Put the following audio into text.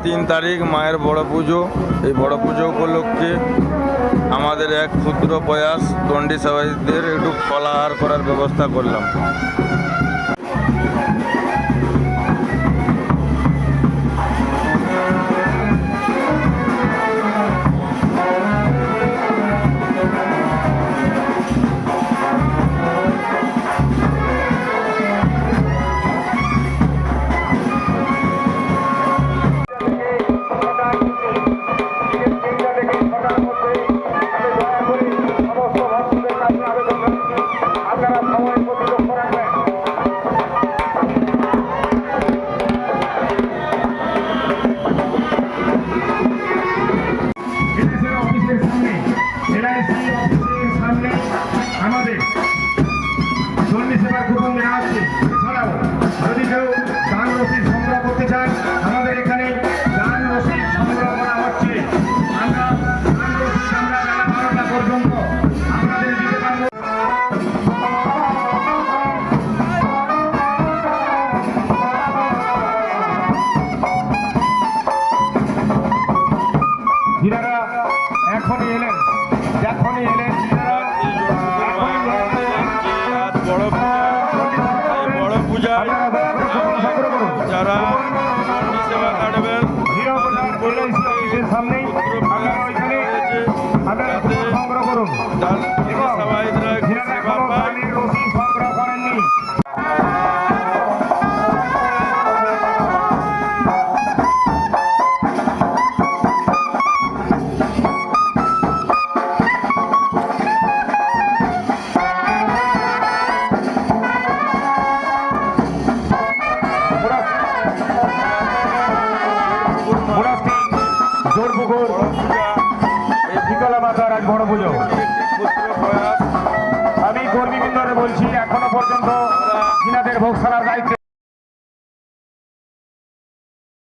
3 তারিখ মায়ের বড় পুজো। এই বড় পুজো উপলক্ষে আমাদের এক ক্ষুদ্র প্রয়াস দণ্ডি সেবায়তদের একটু ফলাহার করার ব্যবস্থা করলাম। আমাদের দণ্ডি সেবা কুপন দেওয়া হচ্ছে। এছাড়াও যদি কেউ দান রসিদ সংগ্রহ করতে চান, আমাদের এখানে দান রসিদ সংগ্রহ করা হচ্ছে। আমরা দান রসিদ আমরা বেলা 12টা পর্যন্ত আপনাদের দিতে পারবো। যিনারা এখনই এলেন, যখনই এলেন বড় পূজা যারা দণ্ডি সেবা কাটবেন সামনেই সংগ্রহ করুন। সেবায়তরা সেবা পায়। সংগ্রহ করেননি জোরপুকুর শীতলা মাতার এক বড় পুজো। আমি কর্মীবৃন্দরে বলছি, এখনো পর্যন্ত যিনাদের ভোগশালার দায়িত্বে